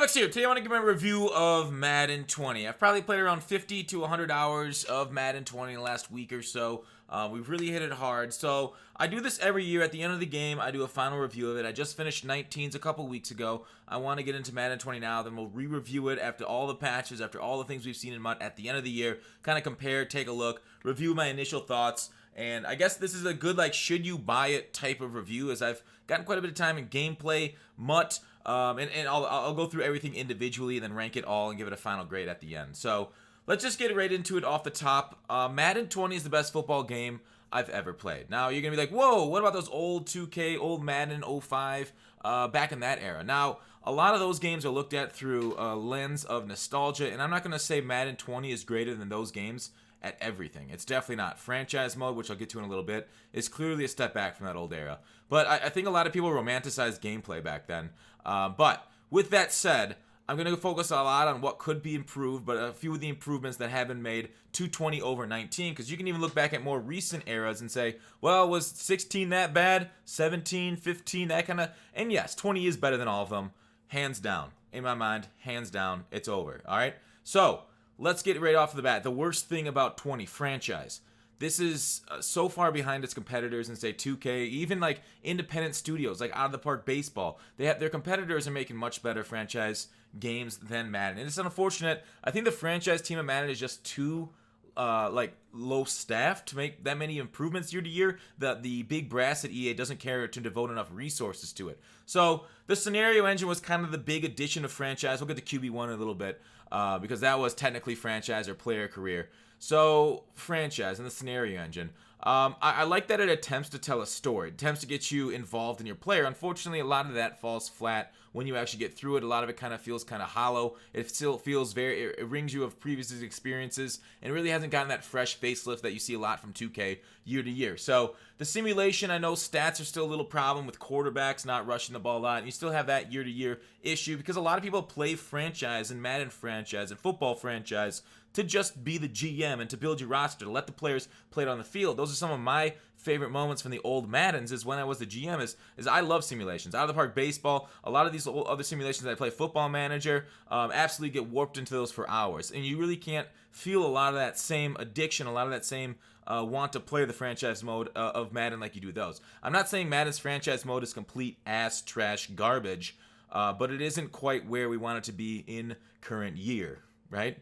Alex here. Today I want to give my review of Madden 20. I've probably played around 50 to 100 hours of Madden 20 in the last week or so. We've really hit it hard. So I do this every year. At the end of the game, I do a final review of it. I just finished 19s a couple weeks ago. I want to get into Madden 20 now. Then we'll re-review it after all the patches, after all the things we've seen in MUT at the end of the year. Kind of compare, take a look, review my initial thoughts. And I guess this is a good, should you buy it type of review, as I've gotten quite a bit of time in gameplay, MUT, and I'll go through everything individually and then rank it all and give it a final grade at the end. So let's just get right into it off the top. Madden 20 is the best football game I've ever played. Now you're gonna be like, whoa, what about those old 2K, old Madden 05, back in that era? Now a lot of those games are looked at through a lens of nostalgia, and I'm not gonna say Madden 20 is greater than those games at everything. It's definitely not. Franchise mode, which I'll get to in a little bit, is clearly a step back from that old era. But I think a lot of people romanticized gameplay back then. But with that said, I'm going to focus a lot on what could be improved, but a few of the improvements that have been made to 20 over 19, because you can even look back at more recent eras and say, well, was 16 that bad? 17, 15, that kind of... And yes, 20 is better than all of them. Hands down. In my mind, hands down, it's over. All right? So let's get right off the bat. The worst thing about 20 franchise. This is so far behind its competitors in, say, 2K, even independent studios, like Out of the Park Baseball. Their competitors are making much better franchise games than Madden. And it's unfortunate. I think the franchise team of Madden is just too low staffed to make that many improvements year to year. The big brass at EA doesn't care to devote enough resources to it. So the scenario engine was kind of the big addition of franchise. We'll get to QB1 in a little bit because that was technically franchise or player career. So franchise and the scenario engine. I like that it attempts to tell a story. It attempts to get you involved in your player. Unfortunately, a lot of that falls flat when you actually get through it. A lot of it kind of feels kind of hollow. It still feels it rings you of previous experiences and really hasn't gotten that fresh facelift that you see a lot from 2K year to year. So the simulation, I know stats are still a little problem with quarterbacks not rushing the ball a lot. And you still have that year to year issue because a lot of people play franchise and Madden franchise and football franchise to just be the GM and to build your roster, to let the players play it on the field. Those are some of my favorite moments from the old Maddens is when I was the GM is I love simulations. Out of the Park Baseball, a lot of these other simulations that I play, Football Manager, absolutely get warped into those for hours. And you really can't feel a lot of that same addiction, a lot of that same want to play the franchise mode of Madden like you do those. I'm not saying Madden's franchise mode is complete ass trash garbage, but it isn't quite where we want it to be in current year, right?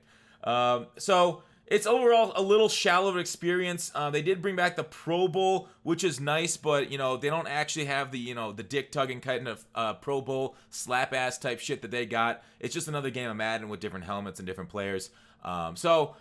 So it's overall a little shallow of an experience. They did bring back the Pro Bowl, which is nice, but they don't actually have the the dick tugging kind of Pro Bowl slap ass type shit that they got. It's just another game of Madden with different helmets and different players. So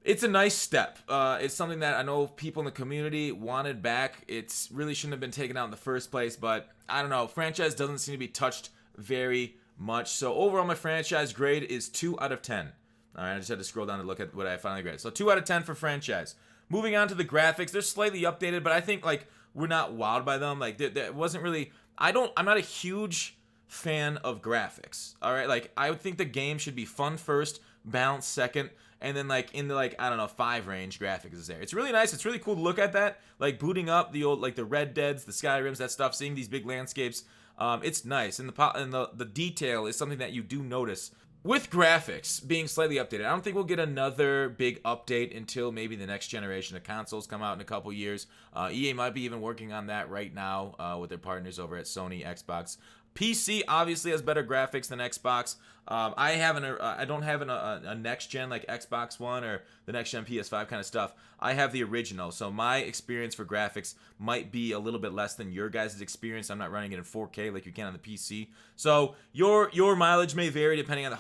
it's a nice step. It's something that I know people in the community wanted back. It's really shouldn't have been taken out in the first place, but I don't know. Franchise doesn't seem to be touched very much. So overall, my franchise grade is 2 out of 10. All right, I just had to scroll down to look at what I finally graded. So 2 out of 10 for franchise. Moving on to the graphics, they're slightly updated, but I think we're not wowed by them. There wasn't really. I'm not a huge fan of graphics. All right, I would think the game should be fun first, balance second, and then in the I don't know 5 range, graphics is there. It's really nice. It's really cool to look at that. Booting up the old the Red Deads, the Skyrims, that stuff. Seeing these big landscapes, it's nice, and the detail is something that you do notice. With graphics being slightly updated, I don't think we'll get another big update until maybe the next generation of consoles come out in a couple years. EA might be even working on that right now with their partners over at Sony, Xbox. PC obviously has better graphics than Xbox. I don't have a next gen like Xbox One or the next gen PS5 kind of stuff. I have the original, so my experience for graphics might be a little bit less than your guys' experience. I'm not running it in 4K like you can on the PC. So your mileage may vary depending on the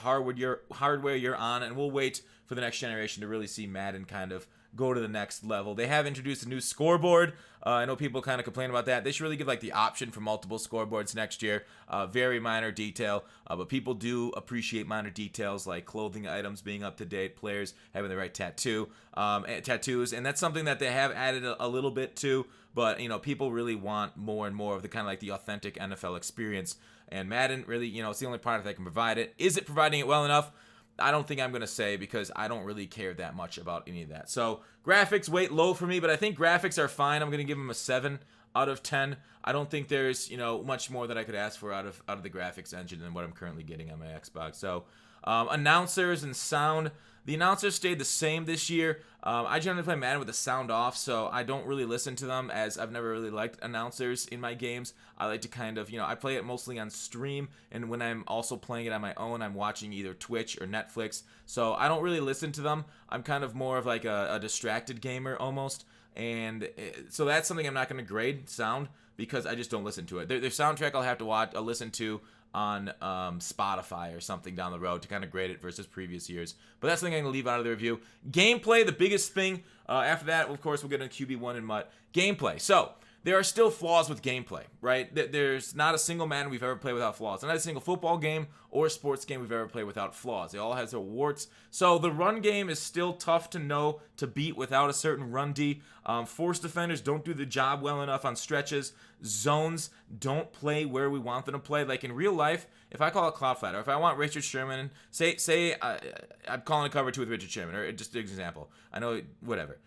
hardware you're on, and we'll wait for the next generation to really see Madden kind of go to the next level. They have introduced a new scoreboard. I know people kind of complain about that. They should really give the option for multiple scoreboards next year. Very minor detail, but people do appreciate minor details like clothing items being up to date, players having the right tattoos, and that's something that they have added a little bit to. But people really want more and more of the kind of the authentic NFL experience. And Madden really, it's the only product that can provide it. Is it providing it well enough? I don't think I'm going to say because I don't really care that much about any of that. So graphics weight low for me, but I think graphics are fine. I'm going to give them a 7 out of 10. I don't think there's, much more that I could ask for out of the graphics engine than what I'm currently getting on my Xbox. So, announcers and sound. The announcers stayed the same this year. I generally play Madden with the sound off, so I don't really listen to them, as I've never really liked announcers in my games. I like to kind of, I play it mostly on stream, and when I'm also playing it on my own, I'm watching either Twitch or Netflix. So I don't really listen to them. I'm kind of more of like a distracted gamer almost. And so that's something I'm not going to grade, sound, because I just don't listen to it. Their soundtrack I'll have to listen to on Spotify or something down the road to kind of grade it versus previous years. But that's something I'm going to leave out of the review. Gameplay, the biggest thing. After that, of course, we'll get into QB1 and MUT. Gameplay. So, there are still flaws with gameplay, right? There's not a single Madden we've ever played without flaws. Not a single football game or sports game we've ever played without flaws. They all have their warts. So the run game is still tough to beat without a certain run D. Force defenders don't do the job well enough on stretches. Zones don't play where we want them to play. Like in real life, if I call a cloud flat, or if I want Richard Sherman, say I'm calling a cover 2 with Richard Sherman, or just an example. I know, whatever.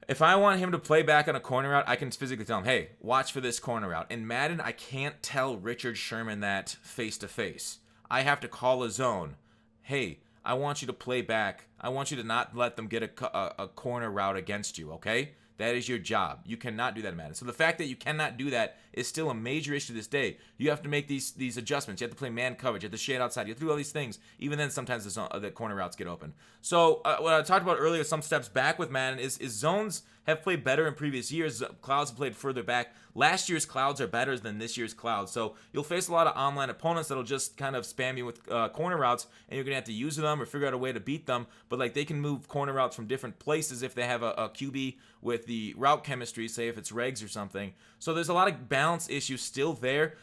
If I want him to play back on a corner route, I can physically tell him, hey, watch for this corner route. In Madden, I can't tell Richard Sherman that face-to-face. I have to call a zone. Hey, I want you to play back. I want you to not let them get a corner route against you, okay? That is your job. You cannot do that in Madden. So the fact that you cannot do that is still a major issue to this day. You have to make these adjustments. You have to play man coverage. You have to shade outside. You have to do all these things. Even then, sometimes the corner routes get open. So what I talked about earlier, some steps back with Madden, is zones have played better in previous years. Clouds have played further back. Last year's clouds are better than this year's clouds. So you'll face a lot of online opponents that'll just kind of spam you with corner routes, and you're going to have to use them or figure out a way to beat them. But like they can move corner routes from different places if they have a QB with the route chemistry, say if it's regs or something. So there's a lot of balance issues still there.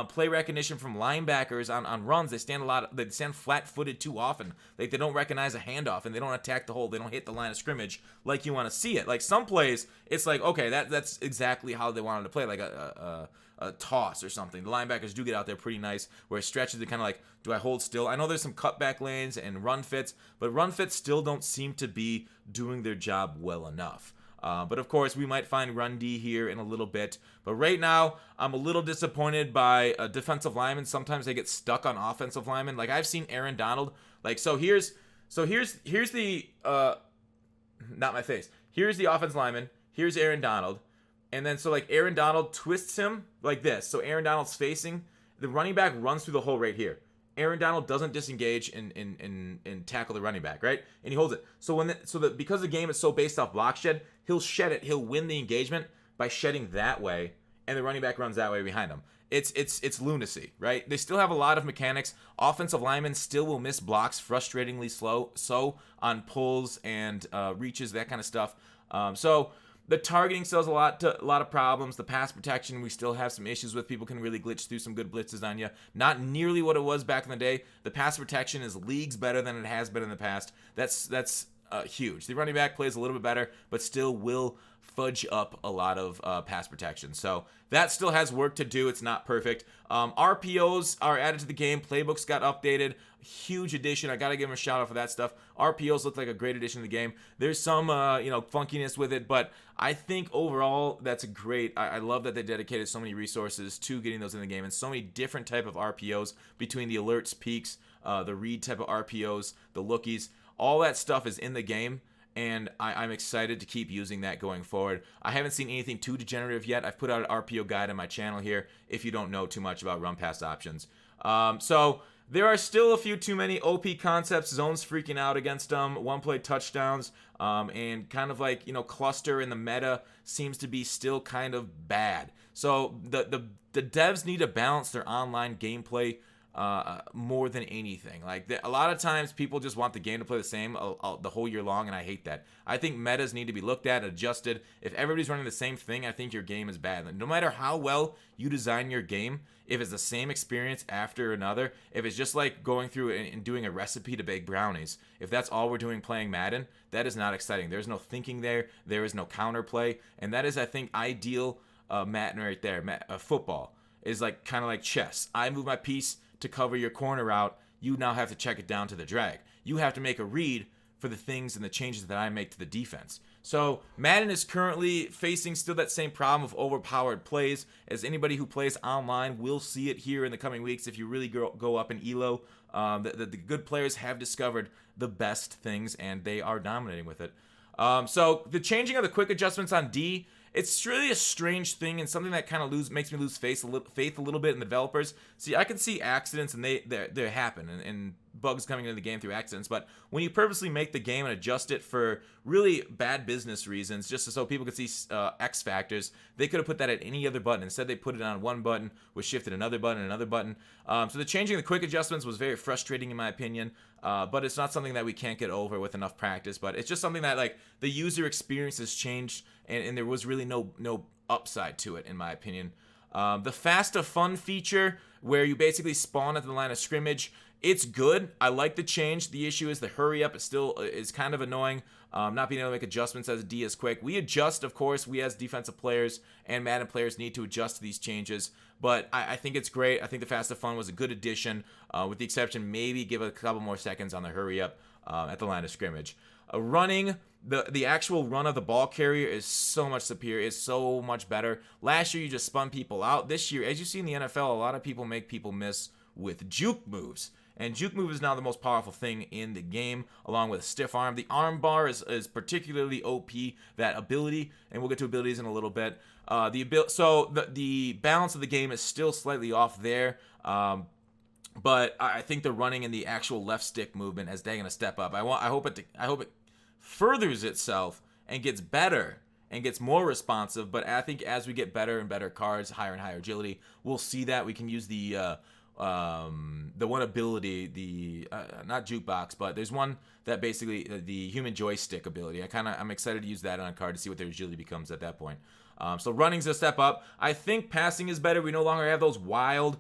Play recognition from linebackers on runs. They stand flat-footed too often. Like they don't recognize a handoff, and they don't attack the hole. They don't hit the line of scrimmage like you want to see it. Like some plays, it's like, okay, that's exactly how they wanted to play, like a toss or something. The linebackers do get out there pretty nice, where stretches, they're kind of like, do I hold still? I know there's some cutback lanes and run fits, but run fits still don't seem to be doing their job well enough. But of course, we might find run D here in a little bit. But right now, I'm a little disappointed by defensive linemen. Sometimes they get stuck on offensive linemen. Like I've seen Aaron Donald. Like here's the not my face. Here's the offensive lineman. Here's Aaron Donald. And then so like Aaron Donald twists him like this. So Aaron Donald's facing. The running back runs through the hole right here. Aaron Donald doesn't disengage and tackle the running back, right? And he holds it. So because the game is so based off block shed, he'll shed it. He'll win the engagement by shedding that way, and the running back runs that way behind him. It's lunacy, right? They still have a lot of mechanics. Offensive linemen still will miss blocks frustratingly slow on pulls and reaches, that kind of stuff. So the targeting still has a lot of problems. The pass protection, we still have some issues with. People can really glitch through some good blitzes on you. Not nearly what it was back in the day. The pass protection is leagues better than it has been in the past. That's huge. The running back plays a little bit better, but still will fudge up a lot of pass protection. So that still has work to do. It's not perfect. RPOs are added to the game. Playbooks got updated. Huge addition. I got to give them a shout out for that stuff. RPOs look like a great addition to the game. There's some funkiness with it, but I think overall that's great. I love that they dedicated so many resources to getting those in the game, and so many different type of RPOs between the alerts, peaks, the read type of RPOs, the lookies. All that stuff is in the game, and I'm excited to keep using that going forward. I haven't seen anything too degenerative yet. I've put out an RPO guide on my channel here if you don't know too much about run pass options. So there are still a few too many OP concepts, zones freaking out against them, one-play touchdowns, and kind of like, cluster in the meta seems to be still kind of bad. So the devs need to balance their online gameplay more than anything. Like a lot of times people just want the game to play the same the whole year long, and I hate that. I think metas need to be looked at and adjusted. If everybody's running the same thing, I think your game is bad. No matter how well you design your game, if it's the same experience after another, if it's just like going through and doing a recipe to bake brownies, if that's all we're doing playing Madden, that is not exciting. There's no thinking there. There is no counterplay, and that is, I think, ideal Madden right there. Football is like kind of like chess. I move my piece to cover your corner out. You now have to check it down to the drag. You have to make a read for the things and the changes that I make to the defense. So Madden is currently facing still that same problem of overpowered plays. As anybody who plays online will see it here in the coming weeks if you really go up in ELO. The good players have discovered the best things, and they are dominating with it. So the changing of the quick adjustments on D, it's really a strange thing and something that kind of makes me lose faith a little bit in the developers. See, I can see accidents and they happen and bugs coming into the game through accidents, but when you purposely make the game and adjust it for really bad business reasons, just so people could see X factors, they could have put that at any other button. Instead, they put it on one button, which shifted another button. So the changing the quick adjustments was very frustrating in my opinion, but it's not something that we can't get over with enough practice. But it's just something that like the user experience has changed, and there was really no upside to it in my opinion. The fast to fun feature, where you basically spawn at the line of scrimmage, it's good. I like the change. The issue is the hurry up. It still is kind of annoying. Not being able to make adjustments as D is quick. We adjust, of course. We as defensive players and Madden players need to adjust to these changes. But I think it's great. I think the fast to fun was a good addition, with the exception maybe give a couple more seconds on the hurry up at the line of scrimmage. Running, the actual run of the ball carrier is so much superior. It's so much better. Last year you just spun people out. This year, as you see in the NFL, a lot of people make people miss with juke moves. And juke move is now the most powerful thing in the game, along with a stiff arm. The arm bar is particularly OP, that ability, and we'll get to abilities in a little bit. The balance of the game is still slightly off there, but I think the running and the actual left stick movement has taken a step up. I hope it furthers itself and gets better and gets more responsive. But I think as we get better and better cards, higher and higher agility, we'll see that we can use the one ability, not jukebox, but there's one that basically the human joystick ability. I'm excited to use that on a card to see what their agility becomes at that point. So running's a step up. I think passing is better. We no longer have those wild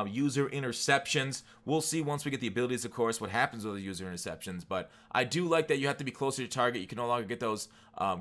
user interceptions. We'll see once we get the abilities, of course, what happens with the user interceptions. But I do like that you have to be closer to target. You can no longer get those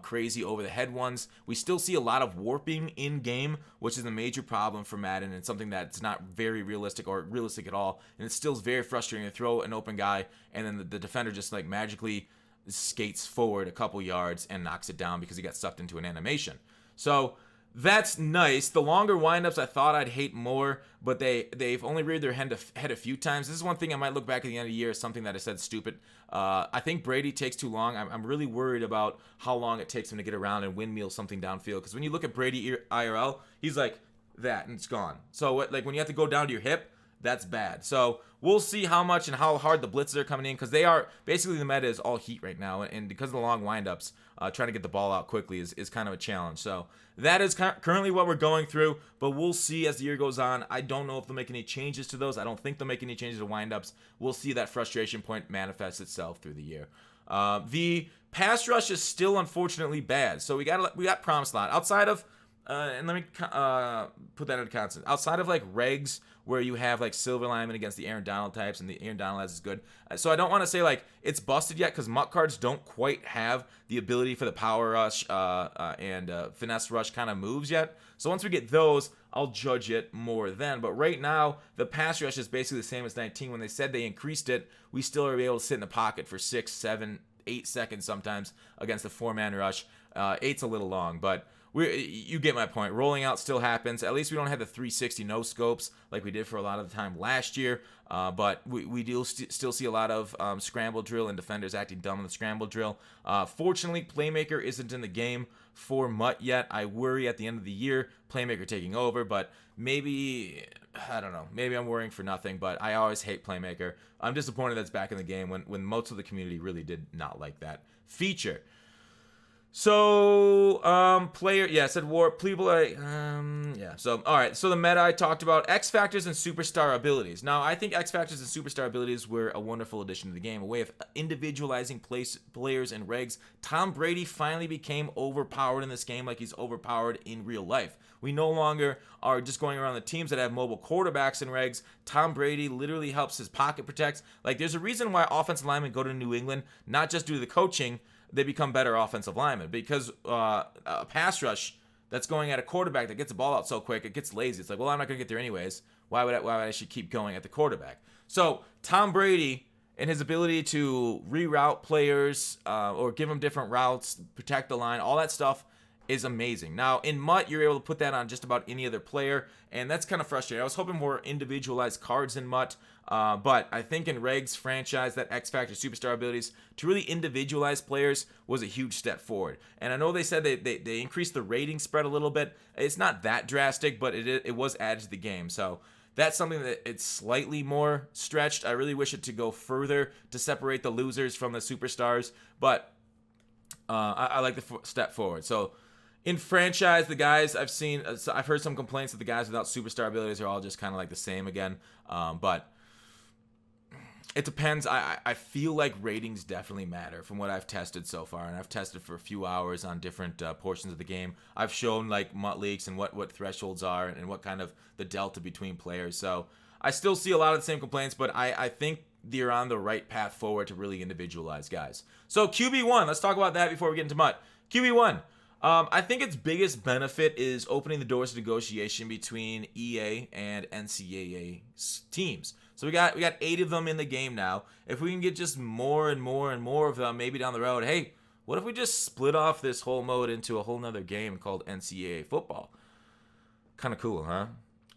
crazy over-the-head ones. We still see a lot of warping in-game, which is a major problem for Madden and something that's not very realistic or realistic at all. And it's still very frustrating to throw an open guy and then the defender just like magically skates forward a couple yards and knocks it down because he got sucked into an animation. So that's nice. The longer windups I thought I'd hate more, but they've only reared their head a few times. This is one thing I might look back at the end of the year as something that I said stupid. I think Brady takes too long. I'm really worried about how long it takes him to get around and windmill something downfield. Because when you look at Brady IRL, he's like that and it's gone. So like when you have to go down to your hip, that's bad. So we'll see how much and how hard the blitzes are coming in, because they are basically, the meta is all heat right now, and because of the long windups, trying to get the ball out quickly is kind of a challenge. So that is currently what we're going through, but we'll see as the year goes on. I don't know if they'll make any changes to those. I don't think they'll make any changes to windups. We'll see that frustration point manifest itself through the year. The pass rush is still unfortunately bad. So we got promise lot outside of and let me put that into context. Outside of like regs, where you have like silver lineman against the Aaron Donald types, and the Aaron Donald as is good. So I don't want to say like it's busted yet, because MUT cards don't quite have the ability for the power rush and finesse rush kind of moves yet. So once we get those, I'll judge it more then. But right now, the pass rush is basically the same as 19. When they said they increased it, we still are able to sit in the pocket for 6, 7, 8 seconds sometimes against the 4-man rush. 8's a little long, but you get my point. Rolling out still happens. At least we don't have the 360 no scopes like we did for a lot of the time last year. But we do still see a lot of scramble drill and defenders acting dumb in the scramble drill. Fortunately, Playmaker isn't in the game for MUT yet. I worry at the end of the year Playmaker taking over, but maybe, I don't know. Maybe I'm worrying for nothing, but I always hate Playmaker. I'm disappointed that's back in the game when most of the community really did not like that feature. So, said warp, people, so, alright, so the meta I talked about, X Factors and Superstar abilities. Now, I think X Factors and Superstar abilities were a wonderful addition to the game, a way of individualizing players and regs. Tom Brady finally became overpowered in this game like he's overpowered in real life. We no longer are just going around the teams that have mobile quarterbacks and regs. Tom Brady literally helps his pocket protect. Like, there's a reason why offensive linemen go to New England, not just due to the coaching. They become better offensive linemen, because a pass rush that's going at a quarterback that gets the ball out so quick, it gets lazy. It's like, well, I'm not going to get there anyways. Why would I should keep going at the quarterback? So Tom Brady and his ability to reroute players or give them different routes, protect the line, all that stuff is amazing. Now, in MUT, you're able to put that on just about any other player, and that's kind of frustrating. I was hoping more individualized cards in MUT, but I think in Reg's franchise, that X Factor Superstar abilities to really individualize players was a huge step forward. And I know they said they increased the rating spread a little bit. It's not that drastic, but it was added to the game. So that's something that it's slightly more stretched. I really wish it to go further to separate the losers from the superstars, but I like the step forward. So in franchise, the guys I've heard some complaints that the guys without superstar abilities are all just kind of like the same again. But it depends. I feel like ratings definitely matter from what I've tested so far, and I've tested for a few hours on different portions of the game. I've shown like MUT leaks and what thresholds are and what kind of the delta between players. So I still see a lot of the same complaints, but I think they're on the right path forward to really individualize guys. So QB1, let's talk about that before we get into MUT. QB1. I think its biggest benefit is opening the doors to negotiation between EA and NCAA teams. So we got 8 of them in the game now. If we can get just more and more and more of them, maybe down the road, hey, what if we just split off this whole mode into a whole nother game called NCAA football? Kind of cool, huh?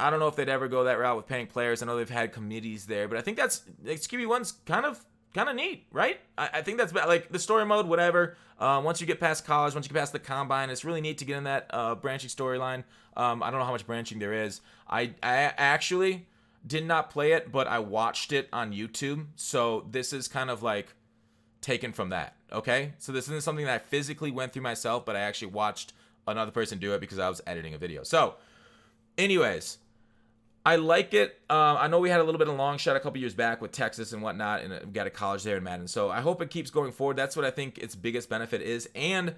I don't know if they'd ever go that route with paying players. I know they've had committees there, but I think that's QB1's kind of neat, right? I think that's like the story mode, whatever. Once you get past college, once you get past the combine, it's really neat to get in that branching storyline. I don't know how much branching there is. I actually did not play it, but I watched it on YouTube. So this is kind of like taken from that, okay? So this isn't something that I physically went through myself, but I actually watched another person do it because I was editing a video. So anyways, I like it. I know we had a little bit of a long shot a couple years back with Texas and whatnot, and we got a college there in Madden. So I hope it keeps going forward. That's what I think its biggest benefit is. And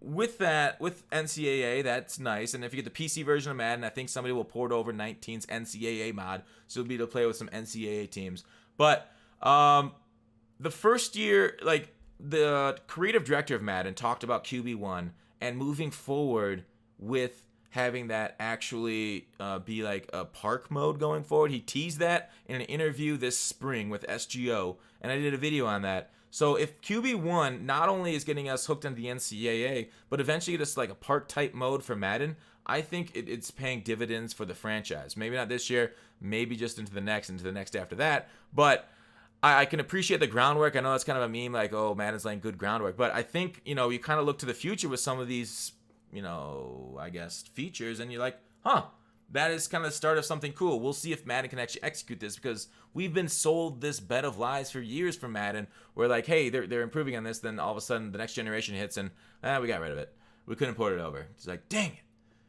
with that, with NCAA, that's nice. And if you get the PC version of Madden, I think somebody will port over 19's NCAA mod, so you'll be able to play with some NCAA teams. But the first year, like the creative director of Madden talked about QB1 and moving forward with having that actually be like a park mode going forward. He teased that in an interview this spring with SGO, and I did a video on that. So if QB1 not only is getting us hooked into the NCAA, but eventually just like a park type mode for Madden, I think it's paying dividends for the franchise. Maybe not this year, maybe just into the next after that. But I can appreciate the groundwork. I know that's kind of a meme, like, oh, Madden's laying good groundwork. But I think, you kind of look to the future with some of these, I guess, features, and you're like, huh, that is kind of the start of something cool. We'll see if Madden can actually execute this, because we've been sold this bed of lies for years from Madden. We're like, hey, they're improving on this, then all of a sudden the next generation hits and we got rid of it. We couldn't port it over. It's like, dang it.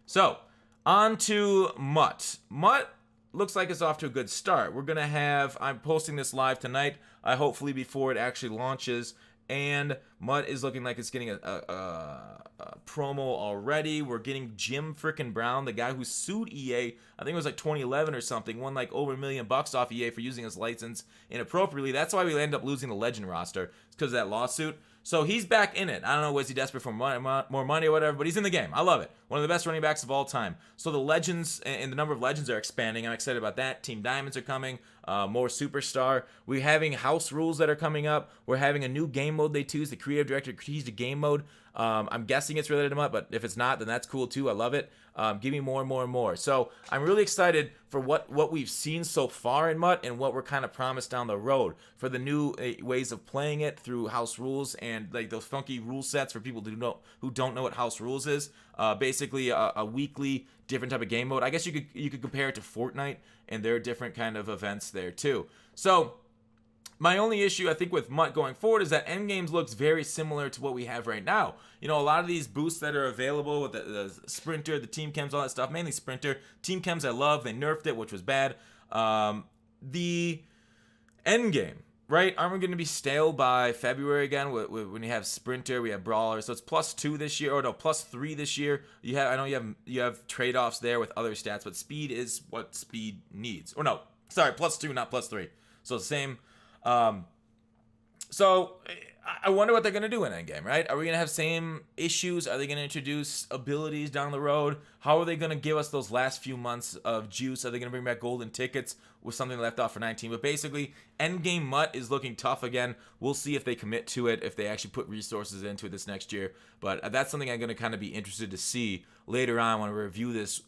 So, on to MUT. MUT looks like it's off to a good start. I'm posting this live tonight, hopefully before it actually launches, and MUT is looking like it's getting a promo already. We're getting Jim frickin' Brown, the guy who sued EA, I think it was like 2011 or something, won like over $1 million off EA for using his license inappropriately. That's why we ended up losing the Legend roster. It's because of that lawsuit. So he's back in it. I don't know, was he desperate for more money or whatever, but he's in the game. I love it. One of the best running backs of all time. So the legends and the number of legends are expanding. I'm excited about that. Team Diamonds are coming. More Superstar. We're having house rules that are coming up. We're having a new game mode they teased. The creative director teased a game mode. I'm guessing it's related to MUT, but if it's not, then that's cool too. I love it. Give me more and more and more. So I'm really excited for what we've seen so far in MUT and what we're kind of promised down the road for the new ways of playing it through house rules and like those funky rule sets for people who don't know what house rules is. Basically a weekly different type of game mode. I guess you could compare it to Fortnite, and there are different kind of events there too. So my only issue, I think, with MUT going forward is that Endgames looks very similar to what we have right now. A lot of these boosts that are available with the Sprinter, the Team Chems, all that stuff, mainly Sprinter. Team Chems I love. They nerfed it, which was bad. The Endgame, right? Aren't we going to be stale by February again when you have Sprinter, we have Brawler? So it's +2 this year, or no, +3 this year. I know you have trade-offs there with other stats, but speed is what speed needs. Or no, sorry, +2, not +3. So the same. So I wonder what they're going to do in Endgame, right? Are we going to have same issues? Are they going to introduce abilities down the road? How are they going to give us those last few months of juice? Are they going to bring back golden tickets with something left off for 19? But basically, Endgame Mutt is looking tough again. We'll see if they commit to it, if they actually put resources into it this next year. But that's something I'm going to kind of be interested to see later on when we review this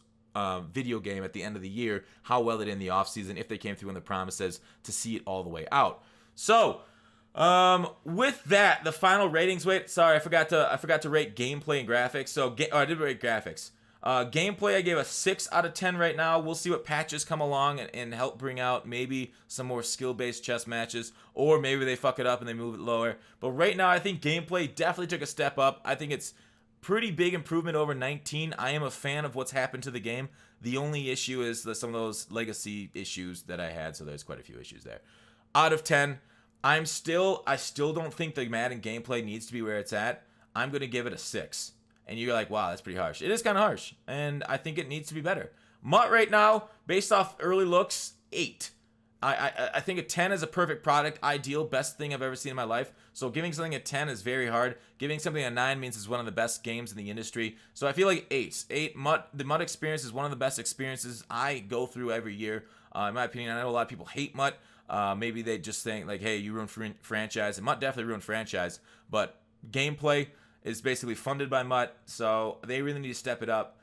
video game at the end of the year, how well they did in the offseason, if they came through on the promises to see it all the way out. So, with that, the final ratings. Wait, sorry, I forgot to rate gameplay and graphics. So, I did rate graphics. Gameplay, I gave a 6 out of 10 right now. We'll see what patches come along and help bring out maybe some more skill-based chess matches, or maybe they fuck it up and they move it lower. But right now, I think gameplay definitely took a step up. I think it's pretty big improvement over 19. I am a fan of what's happened to the game. The only issue is some of those legacy issues that I had, so there's quite a few issues there. Out of 10, I still don't think the Madden gameplay needs to be where it's at. I'm going to give it a 6. And you're like, wow, that's pretty harsh. It is kind of harsh, and I think it needs to be better. Mutt right now, based off early looks, 8. I think a 10 is a perfect product, ideal, best thing I've ever seen in my life. So giving something a 10 is very hard. Giving something a 9 means it's one of the best games in the industry. So I feel like 8. The Mutt experience is one of the best experiences I go through every year. In my opinion, I know a lot of people hate Mutt. Maybe they just think like, hey, you ruined franchise. And Mutt definitely ruined franchise. But gameplay is basically funded by Mutt, so they really need to step it up.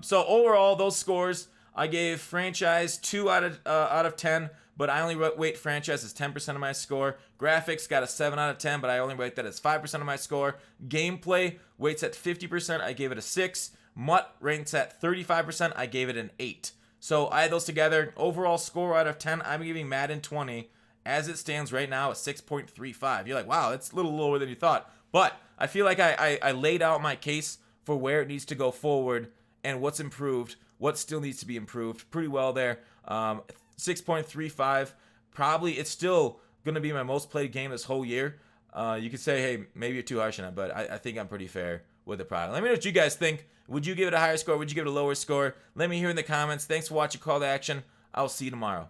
So overall, those scores, I gave franchise 2 out of 10, but I only weight franchise as 10% of my score. Graphics got a 7 out of 10, but I only weight that as 5% of my score. Gameplay weights at 50%, I gave it a 6. Mutt ranks at 35%, I gave it an 8. So I had those together. Overall score out of 10, I'm giving Madden 20, as it stands right now, a 6.35. You're like, wow, that's a little lower than you thought. But I feel like I laid out my case for where it needs to go forward and what's improved, what still needs to be improved pretty well there. 6.35. Probably it's still going to be my most played game this whole year. You could say, hey, maybe you're too harsh on it, but I think I'm pretty fair with the product. Let me know what you guys think. Would you give it a higher score? Would you give it a lower score? Let me hear in the comments. Thanks for watching Call to Action. I'll see you tomorrow.